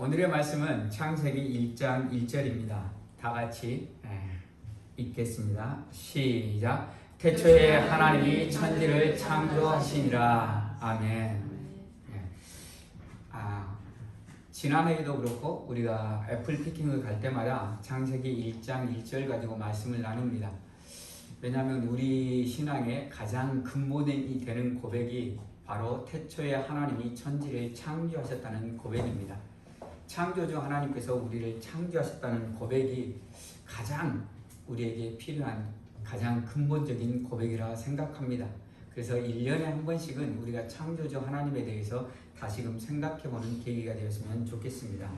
오늘의 말씀은 창세기 1장 1절입니다. 다 같이 읽겠습니다. 시작. 태초에 하나님이 천지를 창조하시니라. 아멘. 지난해에도 그렇고 우리가 애플 피킹을 갈 때마다 창세기 1장 1절 가지고 말씀을 나눕니다. 왜냐하면 우리 신앙의 가장 근본이 되는 고백이 바로 태초에 하나님이 천지를 창조하셨다는 고백입니다. 창조주 하나님께서 우리를 창조하셨다는 고백이 가장 우리에게 필요한 가장 근본적인 고백이라 생각합니다. 그래서 1년에 한 번씩은 우리가 창조주 하나님에 대해서 다시금 생각해보는 계기가 되었으면 좋겠습니다.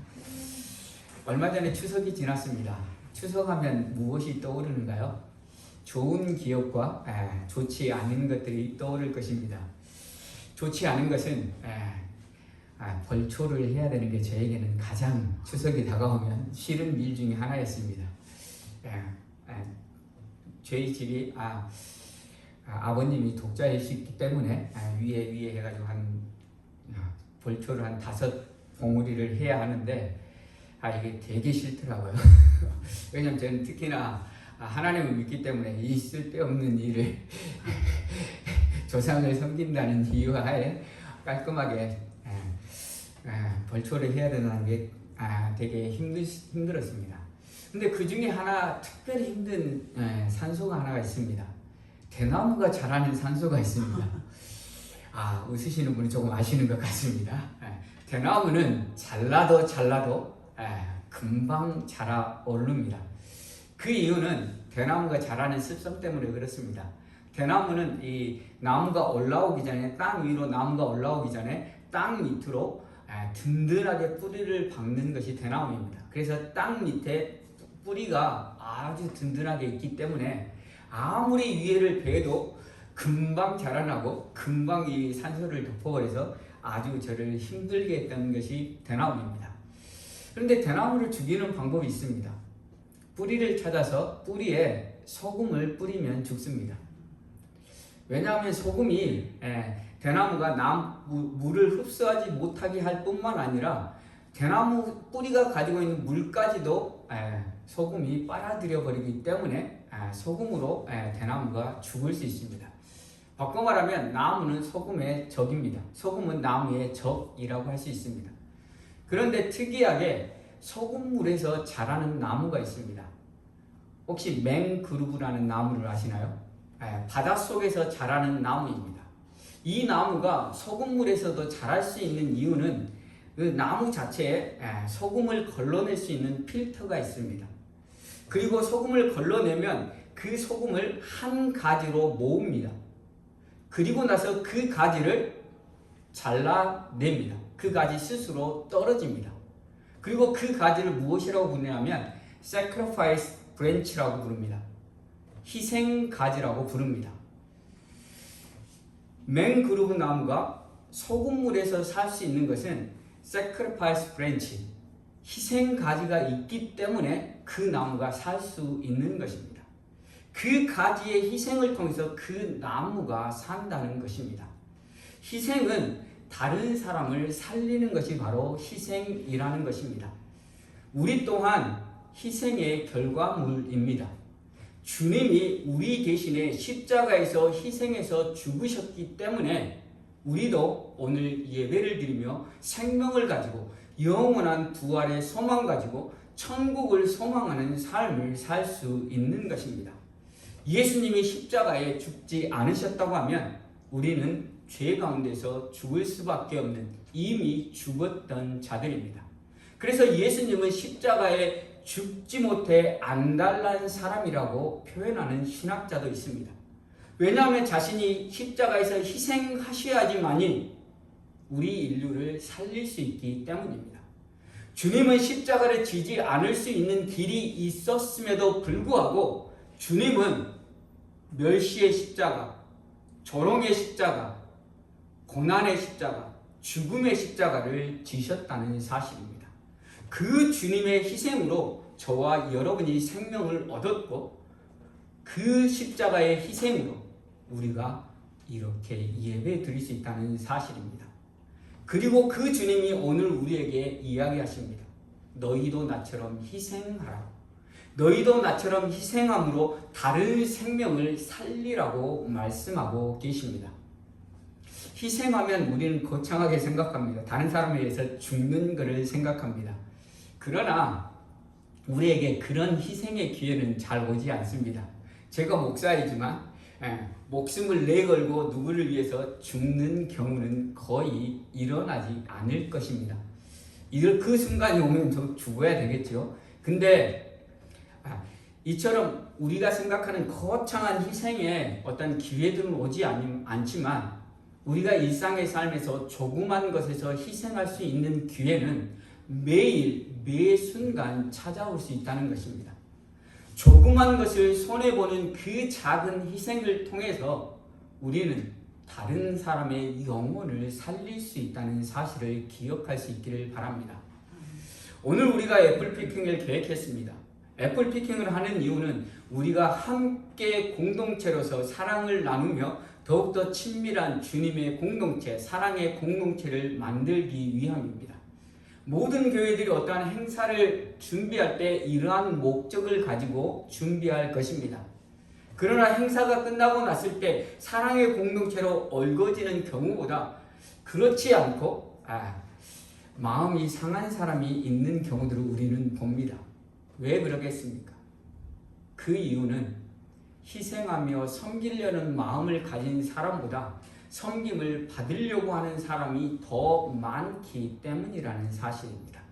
얼마 전에 추석이 지났습니다. 추석하면 무엇이 떠오르는가요? 좋은 기억과 좋지 않은 것들이 떠오를 것입니다. 좋지 않은 것은 벌초를 해야 되는 게 저에게는 가장 추석이 다가오면 싫은 일 중에 하나였습니다. 저희 집이 아버님이 독자이시기 때문에 위에 해가지고 벌초를 한 5봉우리를 해야 하는데 이게 되게 싫더라고요. 왜냐면 저는 특히나 하나님을 믿기 때문에 이 쓸데없는 일을 조상을 섬긴다는 이유 하에 깔끔하게 벌초를 해야 된다는 게 되게 힘들었습니다. 근데 그 중에 하나 특별히 힘든 산소가 하나가 있습니다. 대나무가 자라는 산소가 있습니다. 웃으시는 분이 조금 아시는 것 같습니다. 대나무는 잘라도 금방 자라 오릅니다. 그 이유는 대나무가 자라는 습성 때문에 그렇습니다. 대나무는 이 나무가 올라오기 전에 땅 위로 나무가 올라오기 전에 땅 밑으로 든든하게 뿌리를 박는 것이 대나무입니다. 그래서 땅 밑에 뿌리가 아주 든든하게 있기 때문에 아무리 위에를 베도 금방 자라나고 금방 이 산소를 덮어버려서 아주 저를 힘들게 했던 것이 대나무입니다. 그런데 대나무를 죽이는 방법이 있습니다. 뿌리를 찾아서 뿌리에 소금을 뿌리면 죽습니다. 왜냐하면 소금이 대나무가 물을 흡수하지 못하게 할 뿐만 아니라 대나무 뿌리가 가지고 있는 물까지도 소금이 빨아들여 버리기 때문에 소금으로 대나무가 죽을 수 있습니다. 바꿔 말하면 나무는 소금의 적입니다. 소금은 나무의 적이라고 할 수 있습니다. 그런데 특이하게 소금물에서 자라는 나무가 있습니다. 혹시 맹그루브라는 나무를 아시나요? 바닷속에서 자라는 나무입니다. 이 나무가 소금물에서도 자랄 수 있는 이유는 그 나무 자체에 소금을 걸러낼 수 있는 필터가 있습니다. 그리고 소금을 걸러내면 그 소금을 한 가지로 모읍니다. 그리고 나서 그 가지를 잘라냅니다. 그 가지 스스로 떨어집니다. 그리고 그 가지를 무엇이라고 부르냐면 sacrifice branch라고 부릅니다. 희생 가지라고 부릅니다. 맹그루브 나무가 소금물에서 살 수 있는 것은 sacrifice branch, 희생 가지가 있기 때문에 그 나무가 살 수 있는 것입니다. 그 가지의 희생을 통해서 그 나무가 산다는 것입니다. 희생은 다른 사람을 살리는 것이 바로 희생이라는 것입니다. 우리 또한 희생의 결과물입니다. 주님이 우리 대신에 십자가에서 희생해서 죽으셨기 때문에 우리도 오늘 예배를 드리며 생명을 가지고 영원한 부활의 소망 가지고 천국을 소망하는 삶을 살 수 있는 것입니다. 예수님이 십자가에 죽지 않으셨다고 하면 우리는 죄 가운데서 죽을 수밖에 없는 이미 죽었던 자들입니다. 그래서 예수님은 십자가에 죽지 못해 안달난 사람이라고 표현하는 신학자도 있습니다. 왜냐하면 자신이 십자가에서 희생하셔야지만이 우리 인류를 살릴 수 있기 때문입니다. 주님은 십자가를 지지 않을 수 있는 길이 있었음에도 불구하고 주님은 멸시의 십자가, 조롱의 십자가, 고난의 십자가, 죽음의 십자가를 지셨다는 사실입니다. 그 주님의 희생으로 저와 여러분이 생명을 얻었고 그 십자가의 희생으로 우리가 이렇게 예배 드릴 수 있다는 사실입니다. 그리고 그 주님이 오늘 우리에게 이야기하십니다. 너희도 나처럼 희생하라. 너희도 나처럼 희생함으로 다른 생명을 살리라고 말씀하고 계십니다. 희생하면 우리는 거창하게 생각합니다. 다른 사람에 의해서 죽는 것을 생각합니다. 그러나 우리에게 그런 희생의 기회는 잘 오지 않습니다. 제가 목사이지만 목숨을 내걸고 누구를 위해서 죽는 경우는 거의 일어나지 않을 것입니다. 그 순간이 오면 저 죽어야 되겠죠. 근데 이처럼 우리가 생각하는 거창한 희생에 어떤 기회들은 오지 않지만 우리가 일상의 삶에서 조그만 것에서 희생할 수 있는 기회는 매일 매 순간 찾아올 수 있다는 것입니다. 조그만 것을 손해보는 그 작은 희생을 통해서 우리는 다른 사람의 영혼을 살릴 수 있다는 사실을 기억할 수 있기를 바랍니다. 오늘 우리가 애플피킹을 계획했습니다. 애플피킹을 하는 이유는 우리가 함께 공동체로서 사랑을 나누며 더욱더 친밀한 주님의 공동체, 사랑의 공동체를 만들기 위함입니다. 모든 교회들이 어떠한 행사를 준비할 때 이러한 목적을 가지고 준비할 것입니다. 그러나 행사가 끝나고 났을 때 사랑의 공동체로 얽어지는 경우보다 그렇지 않고 마음이 상한 사람이 있는 경우들을 우리는 봅니다. 왜 그러겠습니까? 그 이유는 희생하며 섬기려는 마음을 가진 사람보다 섬김을 받으려고 하는 사람이 더 많기 때문이라는 사실입니다.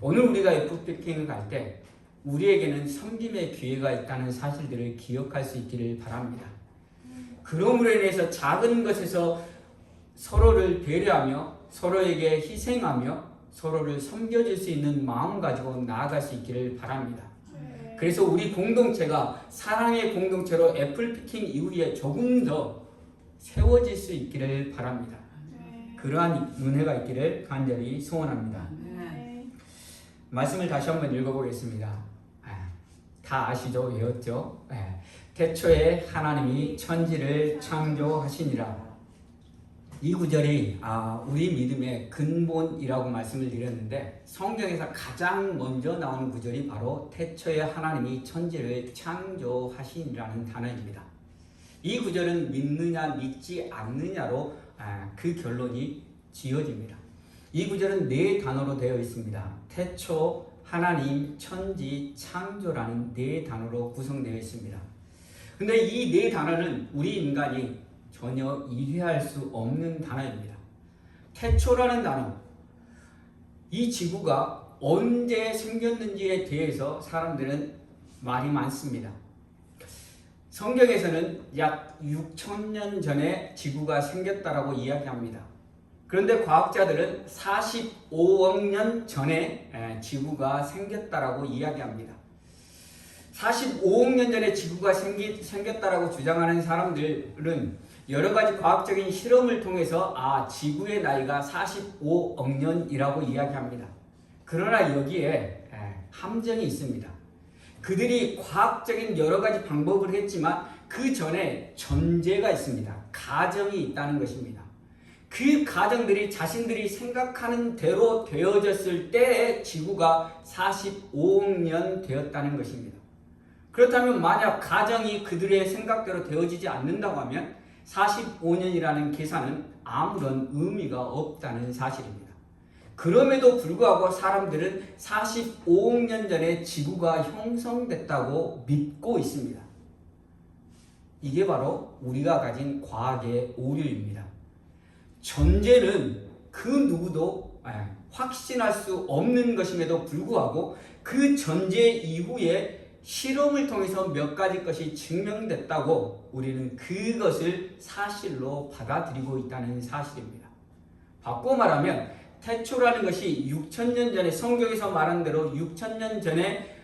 오늘 우리가 애플피킹을 갈 때 우리에게는 섬김의 기회가 있다는 사실들을 기억할 수 있기를 바랍니다. 그러므로 인해서 작은 것에서 서로를 배려하며 서로에게 희생하며 서로를 섬겨줄 수 있는 마음 가지고 나아갈 수 있기를 바랍니다. 그래서 우리 공동체가 사랑의 공동체로 애플피킹 이후에 조금 더 세워질 수 있기를 바랍니다. 그러한 은혜가 있기를 간절히 소원합니다. 말씀을 다시 한번 읽어보겠습니다. 다 아시죠? 외웠죠? 태초에 하나님이 천지를 창조하시니라. 이 구절이 우리 믿음의 근본이라고 말씀을 드렸는데 성경에서 가장 먼저 나오는 구절이 바로 태초에 하나님이 천지를 창조하시니라는 단어입니다. 이 구절은 믿느냐 믿지 않느냐로 그 결론이 지어집니다. 이 구절은 네 단어로 되어 있습니다. 태초, 하나님, 천지, 창조라는 네 단어로 구성되어 있습니다. 근데 이 네 단어는 우리 인간이 전혀 이해할 수 없는 단어입니다. 태초라는 단어, 이 지구가 언제 생겼는지에 대해서 사람들은 말이 많습니다. 성경에서는 약 6,000년 전에 지구가 생겼다라고 이야기합니다. 그런데 과학자들은 45억 년 전에 지구가 생겼다라고 이야기합니다. 45억 년 전에 지구가 생겼다라고 주장하는 사람들은 여러 가지 과학적인 실험을 통해서 지구의 나이가 45억 년이라고 이야기합니다. 그러나 여기에 함정이 있습니다. 그들이 과학적인 여러 가지 방법을 했지만 그 전에 전제가 있습니다. 가정이 있다는 것입니다. 그 가정들이 자신들이 생각하는 대로 되어졌을 때에 지구가 45억 년 되었다는 것입니다. 그렇다면 만약 가정이 그들의 생각대로 되어지지 않는다고 하면 45년이라는 계산은 아무런 의미가 없다는 사실입니다. 그럼에도 불구하고 사람들은 45억 년 전에 지구가 형성됐다고 믿고 있습니다. 이게 바로 우리가 가진 과학의 오류입니다. 전제는 그 누구도 확신할 수 없는 것임에도 불구하고 그 전제 이후에 실험을 통해서 몇 가지 것이 증명됐다고 우리는 그것을 사실로 받아들이고 있다는 사실입니다. 바꿔 말하면 태초라는 것이 6,000년 전에 성경에서 말한 대로 6,000년 전에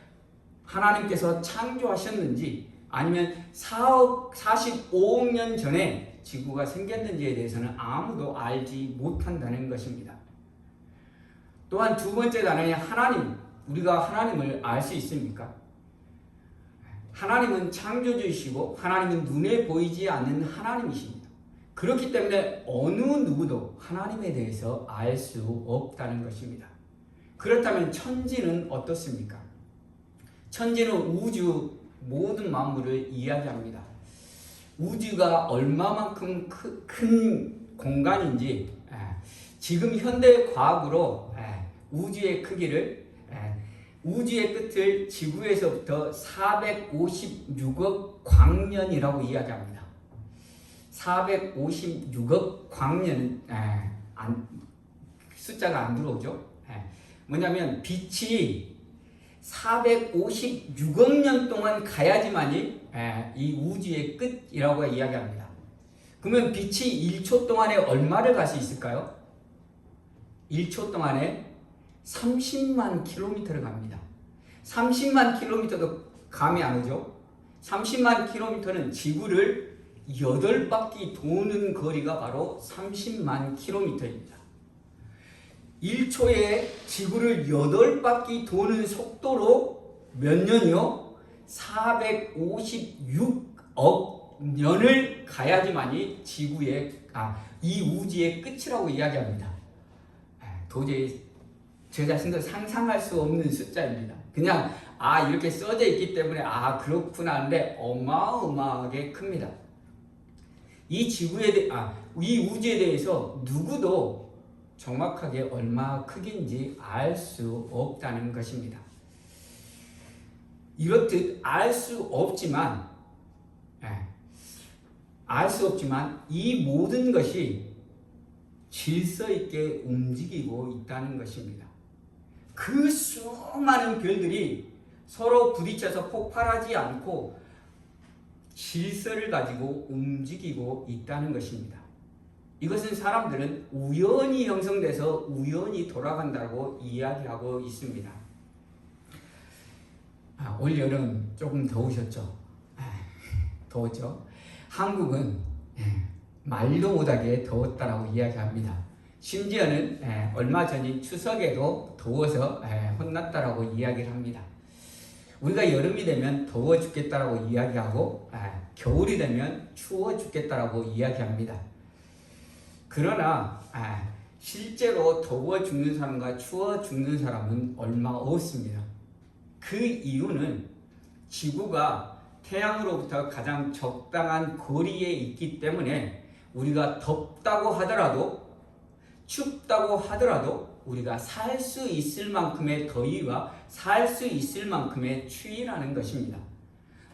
하나님께서 창조하셨는지 아니면 45억 년 전에 지구가 생겼는지에 대해서는 아무도 알지 못한다는 것입니다. 또한 두 번째 단어인 하나님, 우리가 하나님을 알 수 있습니까? 하나님은 창조주이시고 하나님은 눈에 보이지 않는 하나님이십니다. 그렇기 때문에 어느 누구도 하나님에 대해서 알 수 없다는 것입니다. 그렇다면 천지는 어떻습니까? 천지는 우주 모든 만물을 이야기합니다. 우주가 얼마만큼 큰 공간인지 지금 현대 과학으로 우주의 크기를 우주의 끝을 지구에서부터 456억 광년이라고 이야기합니다. 456억 광년은 숫자가 안 들어오죠. 뭐냐면 빛이 456억 년 동안 가야지만이 이 우주의 끝이라고 이야기합니다. 그러면 빛이 1초 동안에 얼마를 갈 수 있을까요? 1초 동안에 30만 킬로미터를 갑니다. 30만 킬로미터도 감이 안 오죠? 30만 킬로미터는 지구를 8바퀴 도는 거리가 바로 30만 킬로미터입니다. 1초에 지구를 8바퀴 도는 속도로 몇 년이요? 456억 년을 가야지만이 이 우주의 끝이라고 이야기합니다. 도저히 저 자신도 상상할 수 없는 숫자입니다. 그냥 이렇게 써져 있기 때문에 그렇구나 하는데 어마어마하게 큽니다. 이 우주에 대해서 누구도 정확하게 얼마 크긴지 알 수 없다는 것입니다. 이렇듯 알 수 없지만 이 모든 것이 질서 있게 움직이고 있다는 것입니다. 그 수많은 별들이 서로 부딪혀서 폭발하지 않고 질서를 가지고 움직이고 있다는 것입니다. 이것은 사람들은 우연히 형성돼서 우연히 돌아간다고 이야기하고 있습니다. 올 여름 조금 더우셨죠? 더웠죠? 한국은 말도 못하게 더웠다라고 이야기합니다. 심지어는 얼마 전인 추석에도 더워서 혼났다라고 이야기를 합니다. 우리가 여름이 되면 더워 죽겠다라고 이야기하고 겨울이 되면 추워 죽겠다라고 이야기합니다. 그러나 실제로 더워 죽는 사람과 추워 죽는 사람은 얼마 없습니다. 그 이유는 지구가 태양으로부터 가장 적당한 거리에 있기 때문에 우리가 덥다고 하더라도 춥다고 하더라도 우리가 살 수 있을 만큼의 더위와 살 수 있을 만큼의 추위라는 것입니다.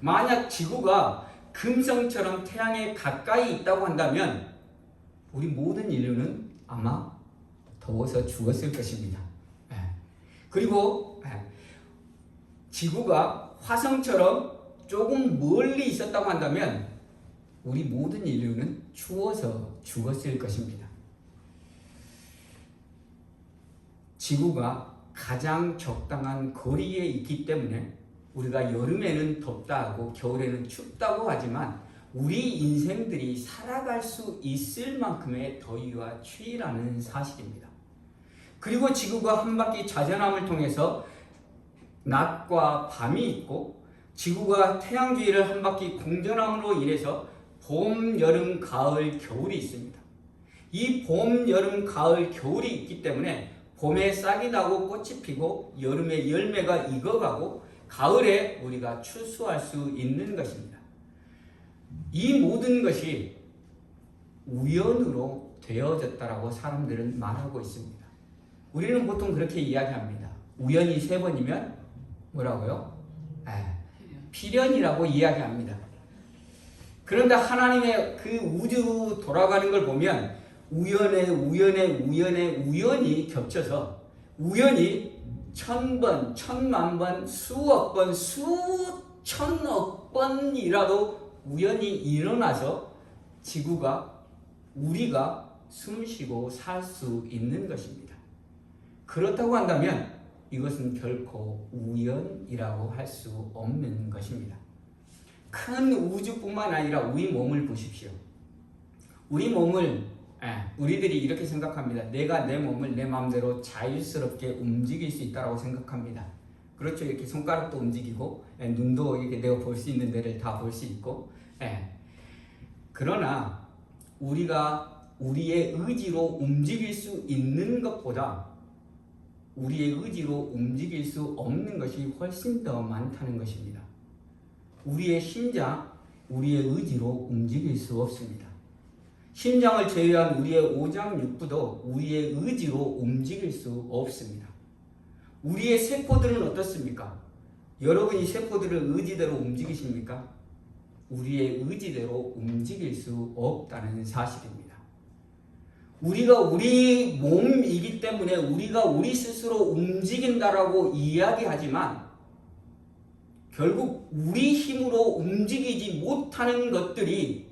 만약 지구가 금성처럼 태양에 가까이 있다고 한다면 우리 모든 인류는 아마 더워서 죽었을 것입니다. 그리고 지구가 화성처럼 조금 멀리 있었다고 한다면 우리 모든 인류는 추워서 죽었을 것입니다. 지구가 가장 적당한 거리에 있기 때문에 우리가 여름에는 덥다 하고 겨울에는 춥다고 하지만 우리 인생들이 살아갈 수 있을 만큼의 더위와 추위라는 사실입니다. 그리고 지구가 한 바퀴 자전함을 통해서 낮과 밤이 있고 지구가 태양 주위를 한 바퀴 공전함으로 인해서 봄, 여름, 가을, 겨울이 있습니다. 이 봄, 여름, 가을, 겨울이 있기 때문에 봄에 싹이 나고 꽃이 피고 여름에 열매가 익어가고 가을에 우리가 추수할 수 있는 것입니다. 이 모든 것이 우연으로 되어졌다라고 사람들은 말하고 있습니다. 우리는 보통 그렇게 이야기합니다. 우연이 3번이면 뭐라고요? 필연이라고 이야기합니다. 그런데 하나님의 그 우주 돌아가는 걸 보면 우연히 겹쳐서 우연히 1000번, 1000만 번, 수억 번, 수천억 번이라도 우연히 일어나서 우리가 숨쉬고 살 수 있는 것입니다. 그렇다고 한다면 이것은 결코 우연이라고 할 수 없는 것입니다. 큰 우주뿐만 아니라 우리 몸을 보십시오. 우리 몸을 우리들이 이렇게 생각합니다. 내가 내 몸을 내 마음대로 자유스럽게 움직일 수 있다고 생각합니다. 그렇죠. 이렇게 손가락도 움직이고 눈도 이렇게 내가 볼 수 있는 데를 다 볼 수 있고 그러나 우리가 우리의 의지로 움직일 수 있는 것보다 우리의 의지로 움직일 수 없는 것이 훨씬 더 많다는 것입니다. 우리의 심장, 우리의 의지로 움직일 수 없습니다. 심장을 제외한 우리의 오장육부도 우리의 의지로 움직일 수 없습니다. 우리의 세포들은 어떻습니까? 여러분이 세포들을 의지대로 움직이십니까? 우리의 의지대로 움직일 수 없다는 사실입니다. 우리가 우리 몸이기 때문에 우리가 우리 스스로 움직인다라고 이야기하지만 결국 우리 힘으로 움직이지 못하는 것들이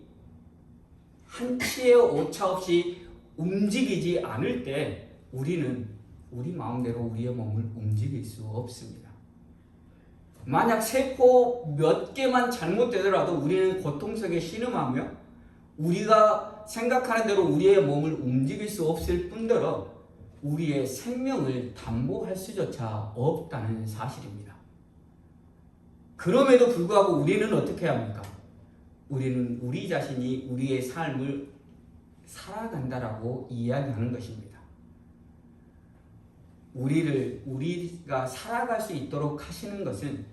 한치의 오차 없이 움직이지 않을 때 우리는 우리 마음대로 우리의 몸을 움직일 수 없습니다. 만약 세포 몇 개만 잘못되더라도 우리는 고통 속에 신음하며 우리가 생각하는 대로 우리의 몸을 움직일 수 없을 뿐더러 우리의 생명을 담보할 수조차 없다는 사실입니다. 그럼에도 불구하고 우리는 어떻게 합니까? 우리는 우리 자신이 우리의 삶을 살아간다라고 이야기하는 것입니다. 우리가 살아갈 수 있도록 하시는 것은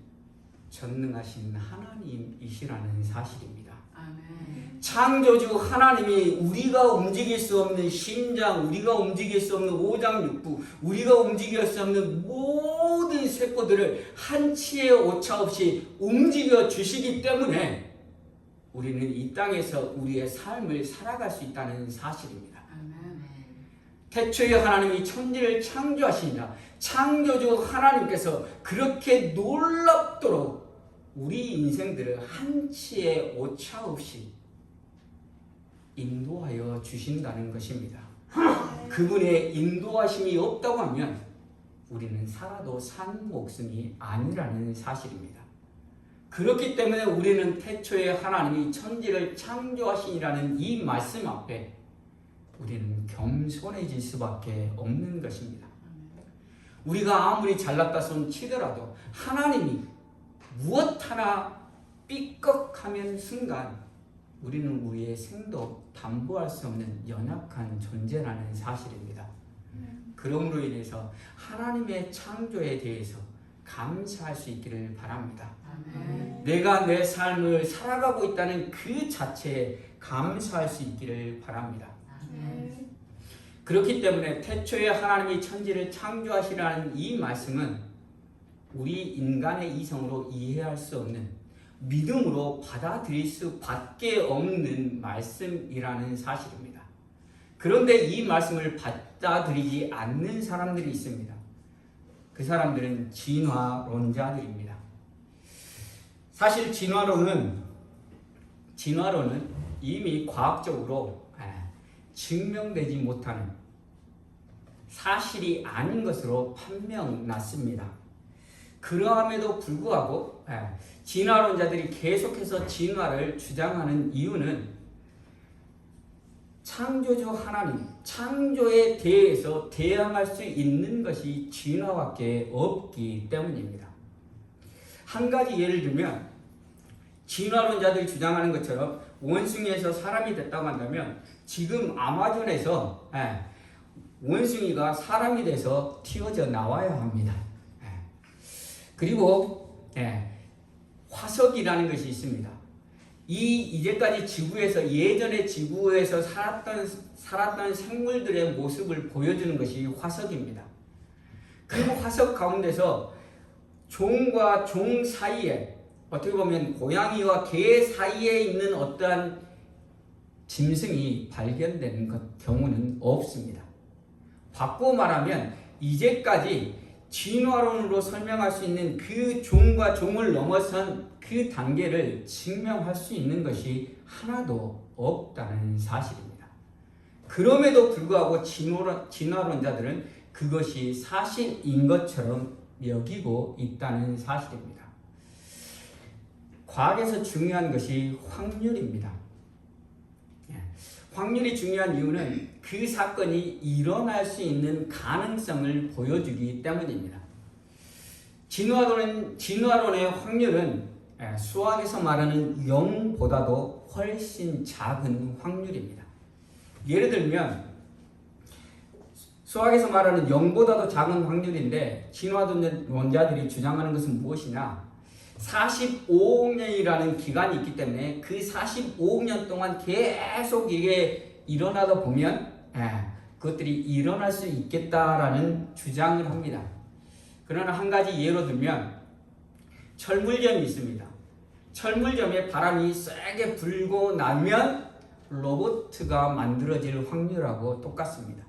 전능하신 하나님이시라는 사실입니다. 아멘. 창조주 하나님이 우리가 움직일 수 없는 심장, 우리가 움직일 수 없는 오장육부, 우리가 움직일 수 없는 모든 세포들을 한치의 오차 없이 움직여 주시기 때문에 우리는 이 땅에서 우리의 삶을 살아갈 수 있다는 사실입니다. 아멘. 태초에 하나님이 천지를 창조하시니라. 창조주 하나님께서 그렇게 놀랍도록 우리 인생들을 한치의 오차 없이 인도하여 주신다는 것입니다. 그분의 인도하심이 없다고 하면 우리는 살아도 산 목숨이 아니라는 사실입니다. 그렇기 때문에 우리는 태초에 하나님이 천지를 창조하시니라는 이 말씀 앞에 우리는 겸손해질 수밖에 없는 것입니다. 우리가 아무리 잘났다 손 치더라도 하나님이 무엇 하나 삐걱하면 순간 우리는 우리의 생도 담보할 수 없는 연약한 존재라는 사실입니다. 그러므로 인해서 하나님의 창조에 대해서 감사할 수 있기를 바랍니다. 아멘. 내가 내 삶을 살아가고 있다는 그 자체에 감사할 수 있기를 바랍니다. 아멘. 그렇기 때문에 태초에 하나님이 천지를 창조하시라는 이 말씀은 우리 인간의 이성으로 이해할 수 없는 믿음으로 받아들일 수밖에 없는 말씀이라는 사실입니다. 그런데 이 말씀을 받아들이지 않는 사람들이 있습니다. 그 사람들은 진화론자들입니다. 사실 진화론은 이미 과학적으로 증명되지 못하는 사실이 아닌 것으로 판명났습니다. 그러함에도 불구하고 진화론자들이 계속해서 진화를 주장하는 이유는 창조주 하나님, 창조에 대해서 대항할 수 있는 것이 진화밖에 없기 때문입니다. 한 가지 예를 들면 진화론자들이 주장하는 것처럼 원숭이에서 사람이 됐다고 한다면 지금 아마존에서 원숭이가 사람이 돼서 튀어져 나와야 합니다. 그리고 화석이라는 것이 있습니다. 이제까지 지구에서 예전의 지구에서 살았던 생물들의 모습을 보여주는 것이 화석입니다. 그리고 화석 가운데서 종과 종 사이에 어떻게 보면 고양이와 개 사이에 있는 어떠한 짐승이 발견되는 경우는 없습니다. 바꾸어 말하면 이제까지 진화론으로 설명할 수 있는 그 종과 종을 넘어선 그 단계를 증명할 수 있는 것이 하나도 없다는 사실입니다. 그럼에도 불구하고 진화론자들은 그것이 사실인 것처럼 여기고 있다는 사실입니다. 과학에서 중요한 것이 확률입니다. 확률이 중요한 이유는 그 사건이 일어날 수 있는 가능성을 보여주기 때문입니다. 진화론의 확률은 수학에서 말하는 0보다도 훨씬 작은 확률입니다. 예를 들면 수학에서 말하는 0보다도 작은 확률인데 진화론자들이 주장하는 것은 무엇이냐? 45억 년이라는 기간이 있기 때문에 그 45억 년 동안 계속 이게 일어나다 보면 그것들이 일어날 수 있겠다라는 주장을 합니다. 그러나 한 가지 예로 들면 철물점이 있습니다. 철물점에 바람이 세게 불고 나면 로봇가 만들어질 확률하고 똑같습니다.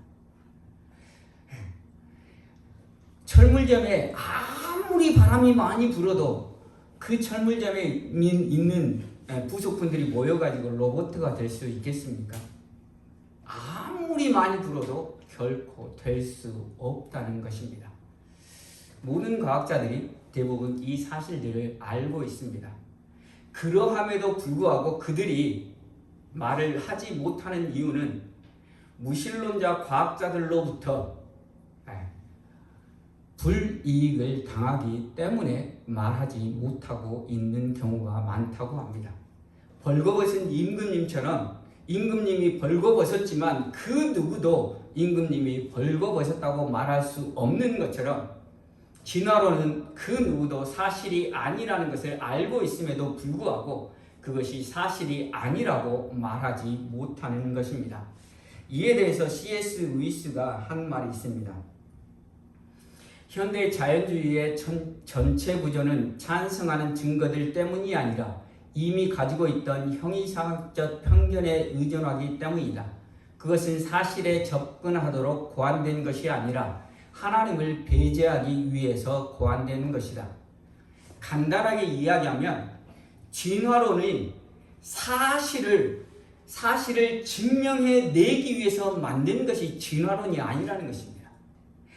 철물점에 아무리 바람이 많이 불어도 그 철물점에 있는 부속품들이 모여가지고 로봇가 될 수 있겠습니까? 아무리 많이 불어도 결코 될 수 없다는 것입니다. 모든 과학자들이 대부분 이 사실들을 알고 있습니다. 그러함에도 불구하고 그들이 말을 하지 못하는 이유는 무신론자 과학자들로부터 불이익을 당하기 때문에 말하지 못하고 있는 경우가 많다고 합니다. 벌거벗은 임금님처럼 임금님이 벌거벗었지만 그 누구도 임금님이 벌거벗었다고 말할 수 없는 것처럼 진화론은 그 누구도 사실이 아니라는 것을 알고 있음에도 불구하고 그것이 사실이 아니라고 말하지 못하는 것입니다. 이에 대해서 C.S. 루이스가 한 말이 있습니다. 현대 자연주의의 전체 구조는 찬성하는 증거들 때문이 아니라 이미 가지고 있던 형이상학적 편견에 의존하기 때문이다. 그것은 사실에 접근하도록 고안된 것이 아니라 하나님을 배제하기 위해서 고안된 것이다. 간단하게 이야기하면 진화론이 사실을 증명해내기 위해서 만든 것이 진화론이 아니라는 것입니다.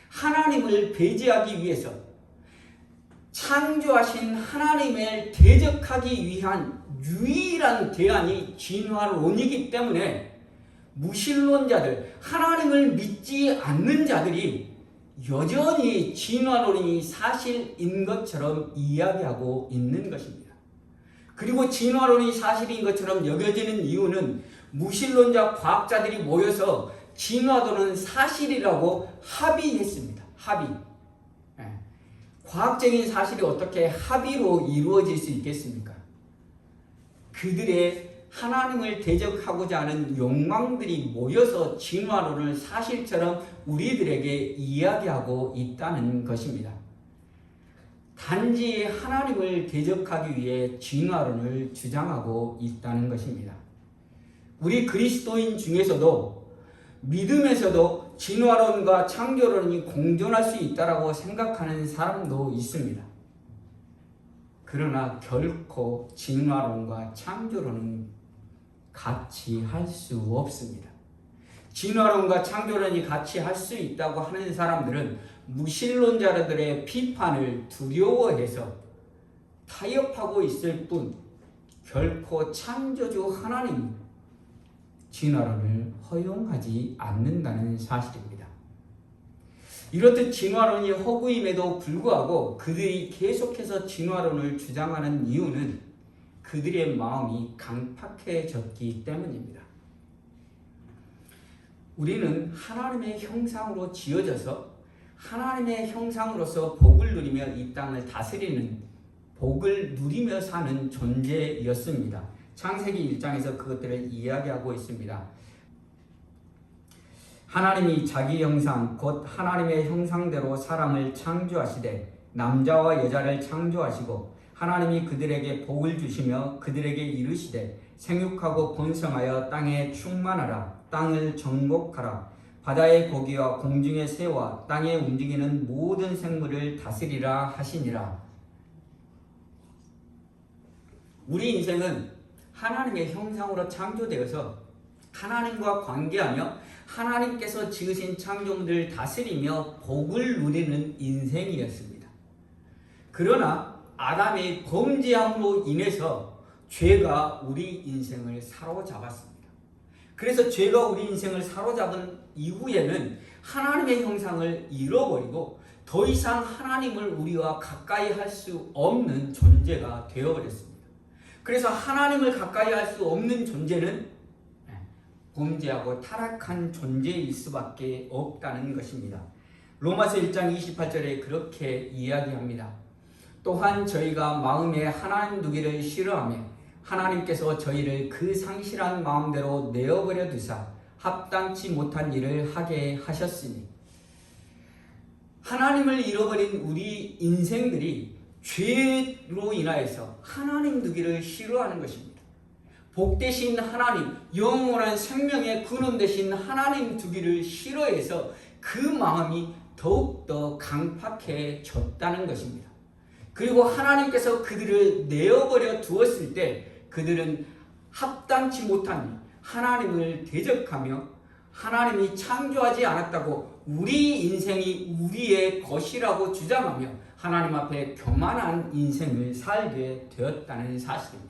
하나님을 배제하기 위해서 창조하신 하나님을 대적하기 위한 유일한 대안이 진화론이기 때문에 무신론자들, 하나님을 믿지 않는 자들이 여전히 진화론이 사실인 것처럼 이야기하고 있는 것입니다. 그리고 진화론이 사실인 것처럼 여겨지는 이유는 무신론자 과학자들이 모여서 진화론은 사실이라고 합의했습니다. 합의. 과학적인 사실이 어떻게 합의로 이루어질 수 있겠습니까? 그들의 하나님을 대적하고자 하는 욕망들이 모여서 진화론을 사실처럼 우리들에게 이야기하고 있다는 것입니다. 단지 하나님을 대적하기 위해 진화론을 주장하고 있다는 것입니다. 우리 그리스도인 중에서도 믿음에서도 진화론과 창조론이 공존할 수 있다고 생각하는 사람도 있습니다. 그러나 결코 진화론과 창조론은 같이 할 수 없습니다. 진화론과 창조론이 같이 할 수 있다고 하는 사람들은 무신론자들의 비판을 두려워해서 타협하고 있을 뿐 결코 창조주 하나님 진화론을 허용하지 않는다는 사실입니다. 이렇듯 진화론이 허구임에도 불구하고 그들이 계속해서 진화론을 주장하는 이유는 그들의 마음이 강팍해졌기 때문입니다. 우리는 하나님의 형상으로 지어져서 하나님의 형상으로서 복을 누리며 이 땅을 다스리는 복을 누리며 사는 존재였습니다. 창세기 1장에서 그것들을 이야기하고 있습니다. 하나님이 자기 형상 곧 하나님의 형상대로 사람을 창조하시되 남자와 여자를 창조하시고 하나님이 그들에게 복을 주시며 그들에게 이르시되 생육하고 번성하여 땅에 충만하라. 땅을 정복하라. 바다의 고기와 공중의 새와 땅에 움직이는 모든 생물을 다스리라 하시니라. 우리 인생은 하나님의 형상으로 창조되어서 하나님과 관계하며 하나님께서 지으신 창조물을 다스리며 복을 누리는 인생이었습니다. 그러나 아담의 범죄함으로 인해서 죄가 우리 인생을 사로잡았습니다. 그래서 죄가 우리 인생을 사로잡은 이후에는 하나님의 형상을 잃어버리고 더 이상 하나님을 우리와 가까이 할 수 없는 존재가 되어버렸습니다. 그래서 하나님을 가까이 할 수 없는 존재는 범죄하고 타락한 존재일 수밖에 없다는 것입니다. 로마서 1장 28절에 그렇게 이야기합니다. 또한 저희가 마음에 하나님 두기를 싫어하며 하나님께서 저희를 그 상실한 마음대로 내어버려 두사 합당치 못한 일을 하게 하셨으니, 하나님을 잃어버린 우리 인생들이 죄로 인하여서 하나님 두기를 싫어하는 것입니다. 복되신 하나님, 영원한 생명의 근원 되신 하나님 두기를 싫어해서 그 마음이 더욱더 강팍해졌다는 것입니다. 그리고 하나님께서 그들을 내어버려 두었을 때 그들은 합당치 못한 하나님을 대적하며 하나님이 창조하지 않았다고 우리 인생이 우리의 것이라고 주장하며 하나님 앞에 교만한 인생을 살게 되었다는 사실입니다.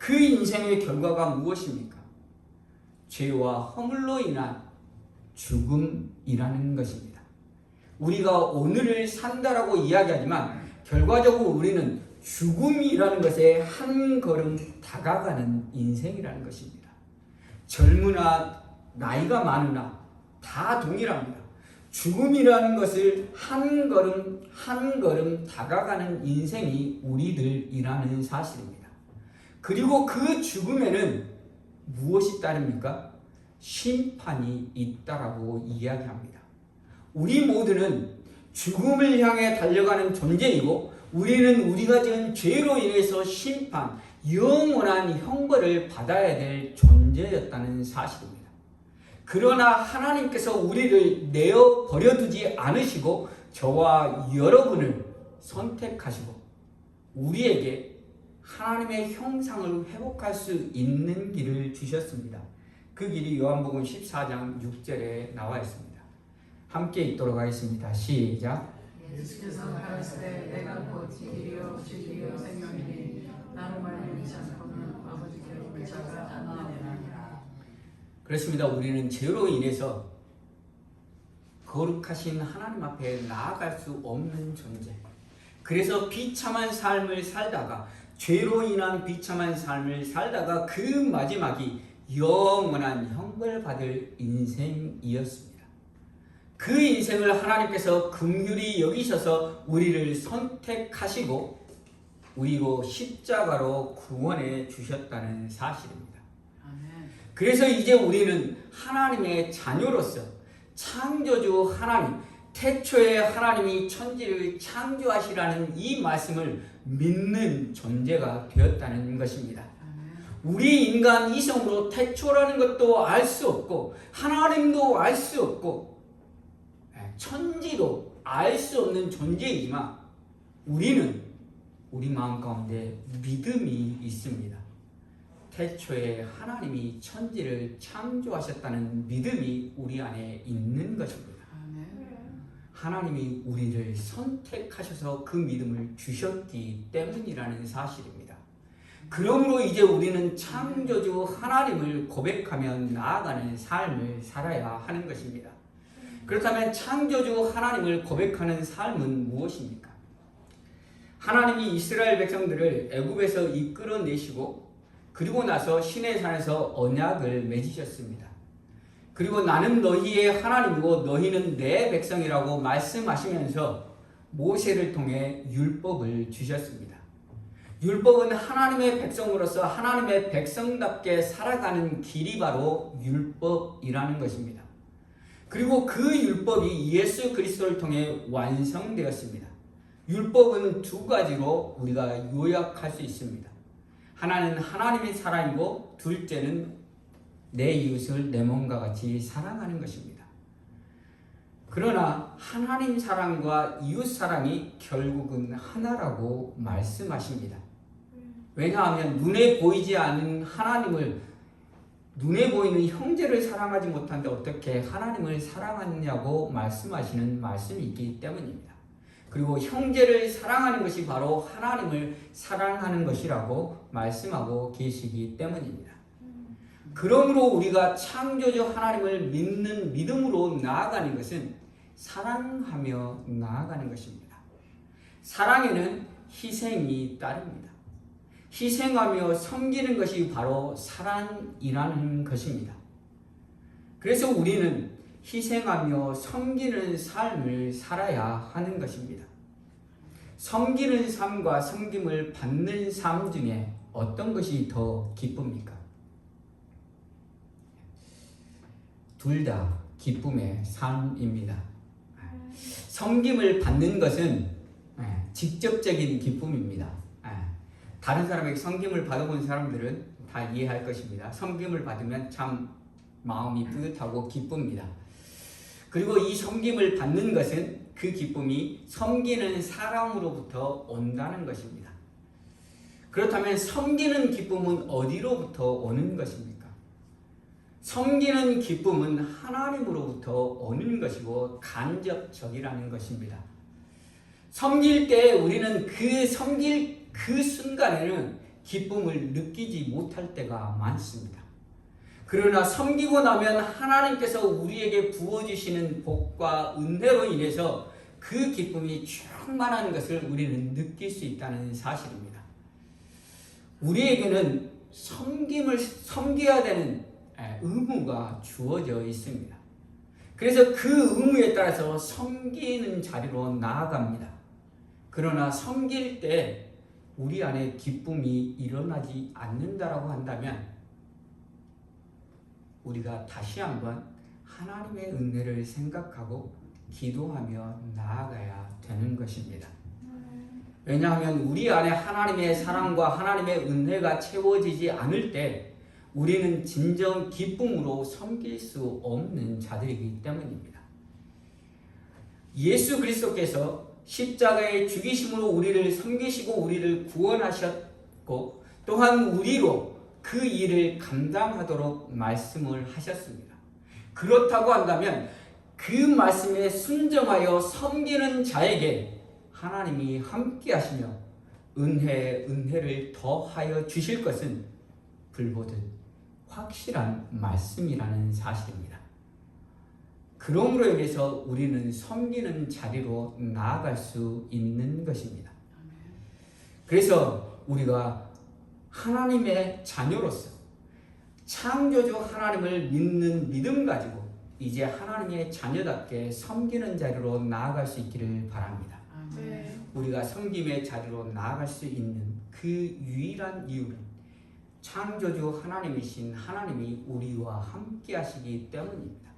그 인생의 결과가 무엇입니까? 죄와 허물로 인한 죽음이라는 것입니다. 우리가 오늘을 산다라고 이야기하지만 결과적으로 우리는 죽음이라는 것에 한 걸음 다가가는 인생이라는 것입니다. 젊으나 나이가 많으나 다 동일합니다. 죽음이라는 것을 한 걸음 한 걸음 다가가는 인생이 우리들이라는 사실입니다. 그리고 그 죽음에는 무엇이 따릅니까? 심판이 있다라고 이야기합니다. 우리 모두는 죽음을 향해 달려가는 존재이고 우리는 우리가 지은 죄로 인해서 심판, 영원한 형벌을 받아야 될 존재였다는 사실입니다. 그러나 하나님께서 우리를 내어 버려두지 않으시고 저와 여러분을 선택하시고 우리에게 하나님의 형상을 회복할 수 있는 길을 주셨습니다. 그 길이 요한복음 14장 6절에 나와 있습니다. 함께 읽도록 하겠습니다. 시작. 예수께서 말하시되 내가 곧 길이요 진리요 생명이니 나로 말미암지 않고는 아버지께로 올 자가 없느니라. 그렇습니다. 우리는 죄로 인해서 거룩하신 하나님 앞에 나아갈 수 없는 존재. 그래서 비참한 삶을 살다가 죄로 인한 비참한 삶을 살다가 그 마지막이 영원한 형벌받을 인생이었습니다. 그 인생을 하나님께서 긍휼히 여기셔서 우리를 선택하시고 우리로 십자가로 구원해 주셨다는 사실입니다. 아멘. 그래서 이제 우리는 하나님의 자녀로서 창조주 하나님, 태초에 하나님이 천지를 창조하시라는 이 말씀을 믿는 존재가 되었다는 것입니다. 우리 인간 이성으로 태초라는 것도 알 수 없고 하나님도 알 수 없고 천지도 알 수 없는 존재이지만 우리는 우리 마음 가운데 믿음이 있습니다. 태초에 하나님이 천지를 창조하셨다는 믿음이 우리 안에 있는 것입니다. 하나님이 우리를 선택하셔서 그 믿음을 주셨기 때문이라는 사실입니다. 그러므로 이제 우리는 창조주 하나님을 고백하며 나아가는 삶을 살아야 하는 것입니다. 그렇다면 창조주 하나님을 고백하는 삶은 무엇입니까? 하나님이 이스라엘 백성들을 애굽에서 이끌어내시고 그리고 나서 시내산에서 언약을 맺으셨습니다. 그리고 나는 너희의 하나님이고 너희는 내 백성이라고 말씀하시면서 모세를 통해 율법을 주셨습니다. 율법은 하나님의 백성으로서 하나님의 백성답게 살아가는 길이 바로 율법이라는 것입니다. 그리고 그 율법이 예수 그리스도를 통해 완성되었습니다. 율법은 두 가지로 우리가 요약할 수 있습니다. 하나는 하나님의 사랑이고 둘째는 내 이웃을 내 몸과 같이 사랑하는 것입니다. 그러나 하나님 사랑과 이웃 사랑이 결국은 하나라고 말씀하십니다. 왜냐하면 눈에 보이지 않는 하나님을, 눈에 보이는 형제를 사랑하지 못하는데 어떻게 하나님을 사랑하느냐고 말씀하시는 말씀이 있기 때문입니다. 그리고 형제를 사랑하는 것이 바로 하나님을 사랑하는 것이라고 말씀하고 계시기 때문입니다. 그러므로 우리가 창조주 하나님을 믿는 믿음으로 나아가는 것은 사랑하며 나아가는 것입니다. 사랑에는 희생이 따릅니다. 희생하며 섬기는 것이 바로 사랑이라는 것입니다. 그래서 우리는 희생하며 섬기는 삶을 살아야 하는 것입니다. 섬기는 삶과 섬김을 받는 삶 중에 어떤 것이 더 기쁩니까? 둘 다 기쁨의 삶입니다. 섬김을 받는 것은 직접적인 기쁨입니다. 다른 사람에게 섬김을 받아본 사람들은 다 이해할 것입니다. 섬김을 받으면 참 마음이 뿌듯하고 기쁩니다. 그리고 이 섬김을 받는 것은 그 기쁨이 섬기는 사람으로부터 온다는 것입니다. 그렇다면 섬기는 기쁨은 어디로부터 오는 것입니까? 섬기는 기쁨은 하나님으로부터 오는 것이고 간접적이라는 것입니다. 섬길 때 우리는 섬길 그 순간에는 기쁨을 느끼지 못할 때가 많습니다. 그러나 섬기고 나면 하나님께서 우리에게 부어주시는 복과 은혜로 인해서 그 기쁨이 충만한 것을 우리는 느낄 수 있다는 사실입니다. 우리에게는 섬겨야 되는 의무가 주어져 있습니다. 그래서 그 의무에 따라서 섬기는 자리로 나아갑니다. 그러나 섬길 때 우리 안에 기쁨이 일어나지 않는다라고 한다면 우리가 다시 한번 하나님의 은혜를 생각하고 기도하며 나아가야 되는 것입니다. 왜냐하면 우리 안에 하나님의 사랑과 하나님의 은혜가 채워지지 않을 때 우리는 진정 기쁨으로 섬길 수 없는 자들이기 때문입니다. 예수 그리스도께서 십자가의 죽이심으로 우리를 섬기시고 우리를 구원하셨고 또한 우리로 그 일을 감당하도록 말씀을 하셨습니다. 그렇다고 한다면 그 말씀에 순종하여 섬기는 자에게 하나님이 함께 하시며 은혜를 더하여 주실 것은 불보듯 확실한 말씀이라는 사실입니다. 그러므로 인해서 우리는 섬기는 자리로 나아갈 수 있는 것입니다. 그래서 우리가 하나님의 자녀로서 창조주 하나님을 믿는 믿음 가지고 이제 하나님의 자녀답게 섬기는 자리로 나아갈 수 있기를 바랍니다. 우리가 섬김의 자리로 나아갈 수 있는 그 유일한 이유는 창조주 하나님이신 하나님이 우리와 함께 하시기 때문입니다.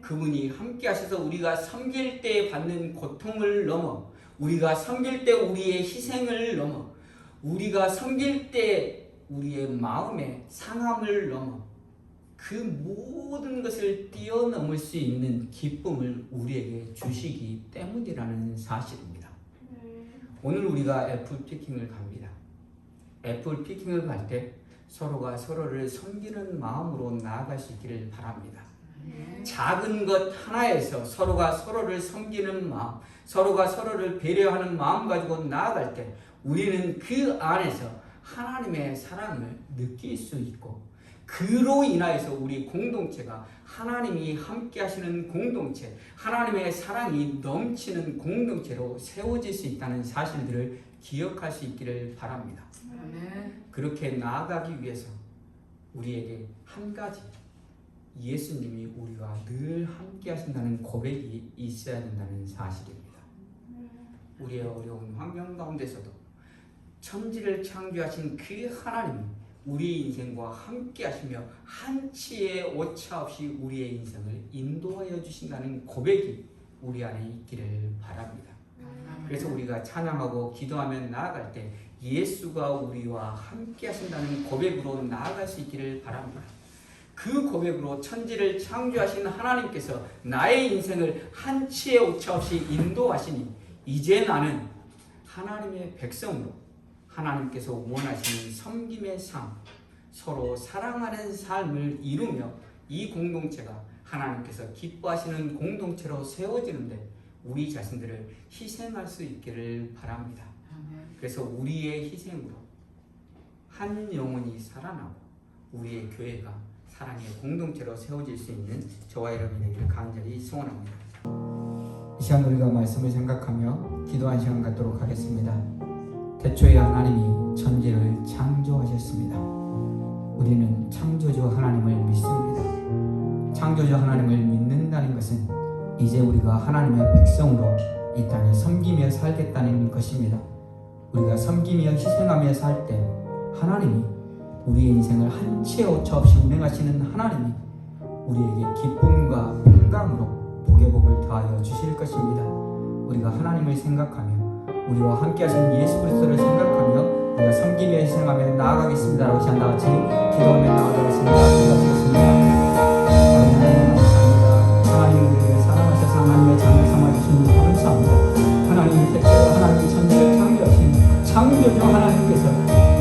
그분이 함께 하셔서 우리가 섬길 때 받는 고통을 넘어 우리가 섬길 때 우리의 희생을 넘어 우리가 섬길 때 우리의 마음의 상함을 넘어 그 모든 것을 뛰어넘을 수 있는 기쁨을 우리에게 주시기 때문이라는 사실입니다. 오늘 우리가 애플피킹을 갑니다. 애플피킹을 갈 때 서로가 서로를 섬기는 마음으로 나아갈 수 있기를 바랍니다. 작은 것 하나에서 서로가 서로를 섬기는 마음, 서로가 서로를 배려하는 마음 가지고 나아갈 때 우리는 그 안에서 하나님의 사랑을 느낄 수 있고 그로 인하여서 우리 공동체가 하나님이 함께 하시는 공동체, 하나님의 사랑이 넘치는 공동체로 세워질 수 있다는 사실들을 기억할 수 있기를 바랍니다. 그렇게 나아가기 위해서 우리에게 한 가지 예수님이 우리와 늘 함께 하신다는 고백이 있어야 된다는 사실입니다. 우리의 어려운 환경 가운데서도 천지를 창조하신 그 하나님이 우리의 인생과 함께 하시며 한치의 오차 없이 우리의 인생을 인도하여 주신다는 고백이 우리 안에 있기를 바랍니다. 그래서 우리가 찬양하고 기도하며 나아갈 때 예수가 우리와 함께 하신다는 고백으로 나아갈 수 있기를 바랍니다. 그 고백으로 천지를 창조하신 하나님께서 나의 인생을 한치의 오차 없이 인도하시니 이제 나는 하나님의 백성으로 하나님께서 원하시는 섬김의 삶, 서로 사랑하는 삶을 이루며 이 공동체가 하나님께서 기뻐하시는 공동체로 세워지는데 우리 자신들을 희생할 수 있기를 바랍니다. 그래서 우리의 희생으로 한 영혼이 살아나고 우리의 교회가 사랑의 공동체로 세워질 수 있는 저와 여러분이 되기를 간절히 소원합니다. 이 시간 우리가 말씀을 생각하며 기도한 시간 갖도록 하겠습니다. 태초에 하나님이 천지를 창조하셨습니다. 우리는 창조주 하나님을 믿습니다. 창조주 하나님을 믿는다는 것은 이제 우리가 하나님의 백성으로 이 땅에 섬기며 살겠다는 것입니다. 우리가 섬기며 희생하며 살 때 하나님이 우리의 인생을 한치의 오차 없이 운행하시는 하나님이 우리에게 기쁨과 평강으로 복의 복을 더하여 주실 것입니다. 우리가 하나님을 생각하며 우리와 함께 하신 예수 그리스도를 생각하며 우리가 섬기며 희생하며 나아가겠습니다. 라고 다 같이 기도하며 나아가겠습니다. 기도하겠습니다. 하나님 감사합니다. 하나님 우리를 사랑하셔서 하나님의 자녀 삼아주신 감사합니다. 하나님 택하여 하나님의 천지를 창조하신 창조주 하나님께서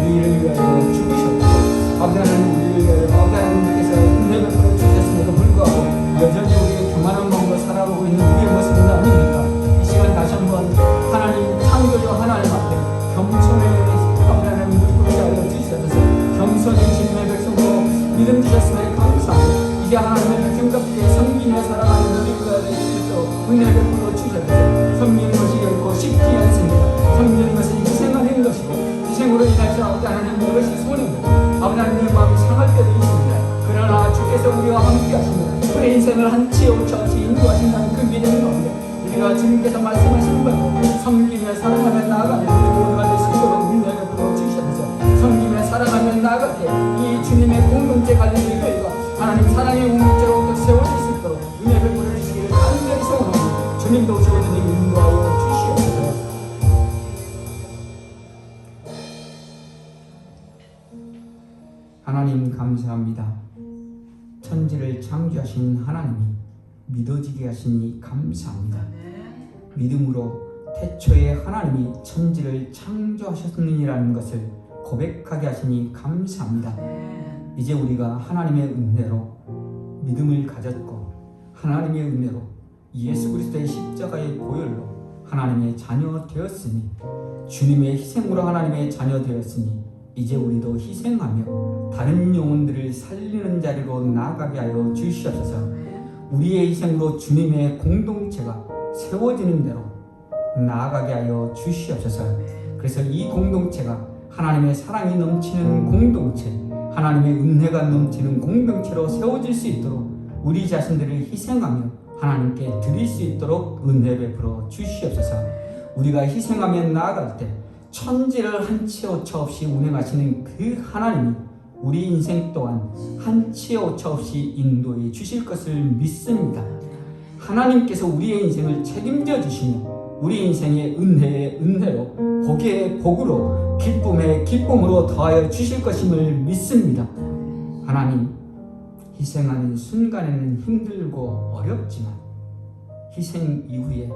우리를 위하여 죽으셨고 아버지 하나님 우리를 위하여 아버지 하나님께서 은혜를 베풀어 주셨음에도 불구하고 여전히 우리의 교만한 마음으로 살아가고 있는 우리의 모습은 아닙니까? 이 시간 다시 한번 하나님 창조주 하나님 앞에 겸손의 아버지 하나님 물고기 하여 주셔서 겸손히 주님의 백성으로 믿음 주셨음에 감사합니다. 이제 하나님의 백성답게 섬기며 살아가는 우리가 될 수 있도록 은혜를 베풀어 주셔서 섬기는 것이 결코 쉽지 않습니다. 섬기는 것은 희생하는 것이고 희생으로 인해서 아버지 하나님 그것이 손해고 아버지 하나님의 마음이 상할 때도 있습니다. 그러나 주께서 우리와 함께 하시며 우리의 인생을 한치의 오차 없이 인도하신다는 그 믿음이 가운데 우리가 주님께서 말씀하신 대로 섬기며 사랑하며 나아가는 우리 모두가 될 수 있도록 은혜를 베풀어 주셔서 섬기며 사랑하며 나아갈 때 이 주님의 공동체 갈릴리 교회가 하나님 사랑의 공동체로 세워질 수 있도록 은혜를 베풀어 주시기를 간절히 소원합니다. 주님도 오시거든요. 인도하여 주시옵소서. 하나님 감사합니다. 천지를 창조하신 하나님이 믿어지게 하시니 감사합니다. 믿음으로 태초에 하나님이 천지를 창조하셨느니라는 것을 고백하게 하시니 감사합니다. 이제 우리가 하나님의 은혜로 믿음을 가졌고 하나님의 은혜로 예수 그리스도의 십자가의 보혈로 하나님의 자녀 되었으니 주님의 희생으로 하나님의 자녀 되었으니 이제 우리도 희생하며 다른 영혼들을 살리는 자리로 나아가게 하여 주시옵소서. 우리의 희생으로 주님의 공동체가 세워지는 대로 나아가게 하여 주시옵소서. 그래서 이 공동체가 하나님의 사랑이 넘치는 공동체, 하나님의 은혜가 넘치는 공동체로 세워질 수 있도록 우리 자신들을 희생하며 하나님께 드릴 수 있도록 은혜 베풀어 주시옵소서. 우리가 희생하며 나아갈 때 천지를 한치 오차 없이 운행하시는 그 하나님이 우리 인생 또한 한치 오차 없이 인도해 주실 것을 믿습니다. 하나님께서 우리의 인생을 책임져 주시며 우리 인생의 은혜의 은혜로 복의 복으로 기쁨의 기쁨으로 더하여 주실 것임을 믿습니다. 하나님, 희생하는 순간에는 힘들고 어렵지만 희생 이후에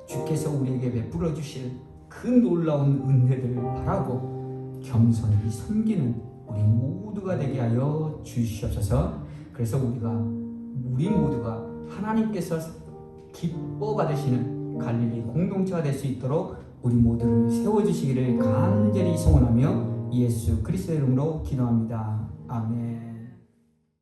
주께서 우리에게 베풀어 주실 그 놀라운 은혜들을 바라고 겸손히 섬기는 우리 모두가 되게 하여 주시옵소서. 그래서 우리 모두가 하나님께서 기뻐 받으시는 갈릴리 공동체가 될 수 있도록 우리 모두를 세워주시기를 간절히 소원하며 예수 그리스도의 이름으로 기도합니다. 아멘.